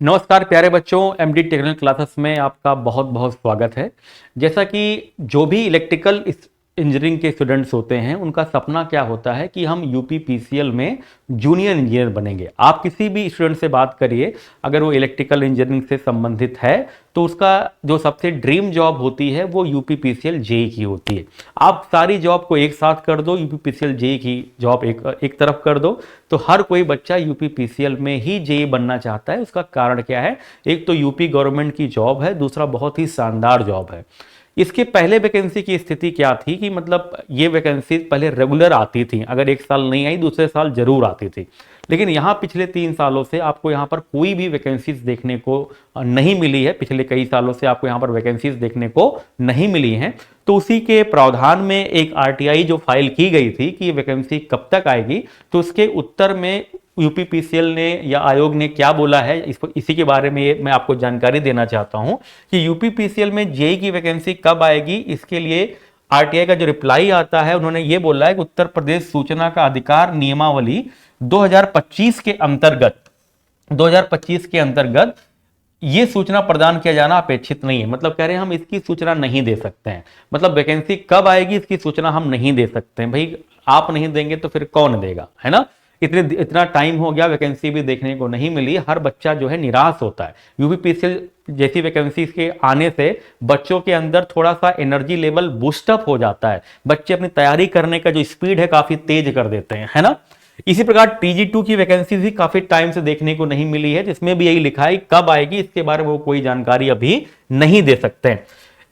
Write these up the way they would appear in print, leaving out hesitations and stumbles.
नमस्कार प्यारे बच्चों, एमडी टेक्निकल क्लासेस में आपका बहुत बहुत स्वागत है। जैसा कि जो भी इलेक्ट्रिकल इंजीनियरिंग के स्टूडेंट्स होते हैं उनका सपना क्या होता है कि हम यूपी पीसीएल में जूनियर इंजीनियर बनेंगे। आप किसी भी स्टूडेंट से बात करिए, अगर वो इलेक्ट्रिकल इंजीनियरिंग से संबंधित है तो उसका जो सबसे ड्रीम जॉब होती है वो यूपी पीसीएल जेई की होती है। आप सारी जॉब को एक साथ कर दो, यूपी पीसीएल जेई की जॉब एक तरफ कर दो, तो हर कोई बच्चा यूपी पीसीएल में ही जेई बनना चाहता है। उसका कारण क्या है? एक तो यूपी गवर्नमेंट की जॉब है, दूसरा बहुत ही शानदार जॉब है। इसके पहले वैकेंसी की स्थिति क्या थी कि मतलब ये वैकेंसी पहले रेगुलर आती थी, अगर एक साल नहीं आई दूसरे साल जरूर आती थी। लेकिन यहाँ पिछले 3 सालों से आपको यहाँ पर कोई भी वैकेंसीज देखने को नहीं मिली है। पिछले कई सालों से आपको यहाँ पर वैकेंसीज देखने को नहीं मिली हैं। तो उसी के प्रावधान में एक आरटीआई जो फाइल की गई थी कि ये वैकेंसी कब तक आएगी, तो उसके उत्तर में यूपी पीसीएल ने या आयोग ने क्या बोला है, इसी के बारे में मैं आपको जानकारी देना चाहता हूं कि यूपी पीसीएल में जेई की वैकेंसी कब आएगी। इसके लिए आरटीआई का जो रिप्लाई आता है, उन्होंने ये बोला है कि उत्तर प्रदेश सूचना का अधिकार नियमावली 2025 के अंतर्गत 2025 के अंतर्गत ये सूचना प्रदान किया जाना अपेक्षित नहीं है। मतलब कह रहे हैं हम इसकी सूचना नहीं दे सकते हैं, मतलब वैकेंसी कब आएगी इसकी सूचना हम नहीं दे सकते हैं। भाई आप नहीं देंगे तो फिर कौन देगा, है ना। इतना टाइम हो गया, वैकेंसी भी देखने को नहीं मिली, हर बच्चा जो है निराश होता है। यूपी पीसीएल जैसी वैकेंसी के आने से बच्चों के अंदर थोड़ा सा एनर्जी लेवल बूस्टअप हो जाता है, बच्चे अपनी तैयारी करने का जो स्पीड है काफी तेज कर देते हैं, है ना। इसी प्रकार टीजी2 की वैकेंसी भी काफी टाइम से देखने को नहीं मिली है, जिसमें भी यही लिखा है कब आएगी इसके बारे में वो कोई जानकारी अभी नहीं दे सकते हैं।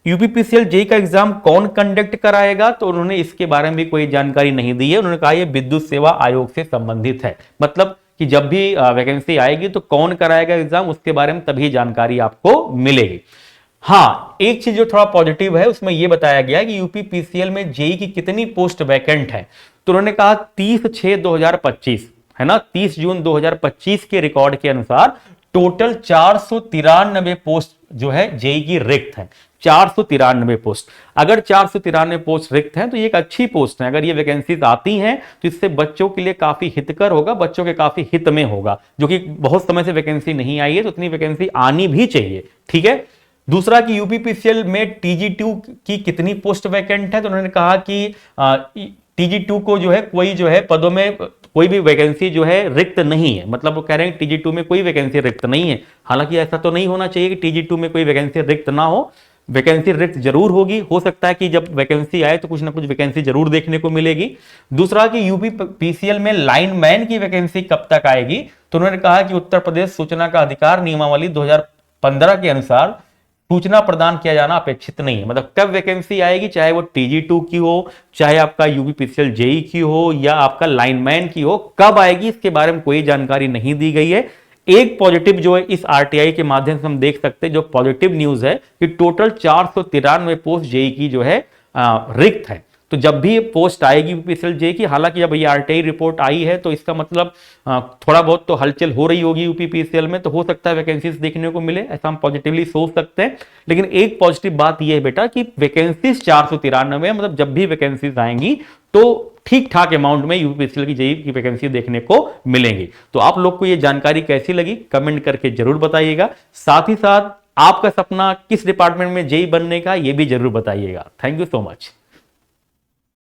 यूपीपीसीएल जेई का एग्जाम कौन कंडक्ट कराएगा, तो उन्होंने इसके बारे में भी कोई जानकारी नहीं दी है। उन्होंने कहा यह विद्युत सेवा आयोग से संबंधित है, मतलब कि जब भी वैकेंसी आएगी तो कौन कराएगा एग्जाम उसके बारे में तभी जानकारी आपको मिलेगी। हाँ, एक चीज जो थोड़ा पॉजिटिव है उसमें यह बताया गया है कि यूपी पीसीएल में जेई की कितनी पोस्ट वैकेंट है, तो उन्होंने कहा 30/6/2025, है ना, 30 जून 2025 के रिकॉर्ड के अनुसार टोटल 493 पोस्ट जो है जेई की रिक्त है। 493 पोस्ट, अगर 493 पोस्ट रिक्त हैं तो ये एक अच्छी पोस्ट है। अगर ये वैकेंसीज आती हैं तो इससे बच्चों के लिए काफी हितकर होगा, बच्चों के काफी हित में होगा, जो कि बहुत समय से वैकेंसी नहीं आई है, तो इतनी वैकेंसी आनी भी चाहिए, ठीक है। दूसरा कि यूपीपीसीएल में टीजी2 की कितनी पोस्ट वैकेंट है, तो उन्होंने कहा कि टीजी2 को जो है कोई जो है पदों में कोई भी वैकेंसी जो है रिक्त नहीं है। मतलब वो कह रहे हैं टीजी2 में कोई वैकेंसी रिक्त नहीं है। हालांकि ऐसा तो नहीं होना चाहिए कि टीजी2 में कोई वैकेंसी रिक्त ना हो, वैकेंसी रिक्त जरूर होगी। हो सकता है कि जब वैकेंसी आए तो कुछ ना कुछ वैकेंसी जरूर देखने को मिलेगी। दूसरा कि यूपी पीसीएल में लाइनमैन की वैकेंसी कब तक आएगी, तो उन्होंने कहा कि उत्तर प्रदेश सूचना का अधिकार नियमावली 2015 के अनुसार सूचना प्रदान किया जाना अपेक्षित नहीं है। मतलब कब वैकेंसी आएगी, चाहे वो टीजी2 की हो, चाहे आपका यूपीपीसीएल जेई की हो या आपका लाइनमैन की हो, कब आएगी इसके बारे में कोई जानकारी नहीं दी गई है। एक पॉजिटिव जो है इस आरटीआई के माध्यम से हम देख सकते हैं, जो पॉजिटिव न्यूज है कि टोटल 493 पोस्ट जेई की जो है रिक्त है। तो जब भी पोस्ट आएगी यूपीपीसीएल जेई की, हालांकि जब ये आरटीआई रिपोर्ट आई है तो इसका मतलब थोड़ा बहुत तो हलचल हो रही होगी यूपीपीसीएल में, तो हो सकता है वैकेंसीज देखने को मिले, ऐसा हम पॉजिटिवली सोच सकते हैं। लेकिन एक पॉजिटिव बात यह है बेटा कि वैकेंसीज 493, मतलब जब भी वैकेंसीज आएंगी तो ठीक ठाक अमाउंट में यूपीपीसीएल की जेई की वैकेंसी देखने को मिलेंगी। तो आप लोग को यह जानकारी कैसी लगी कमेंट करके जरूर बताइएगा। साथ ही साथ आपका सपना किस डिपार्टमेंट में जेई बनने का, यह भी जरूर बताइएगा। Thank you so much.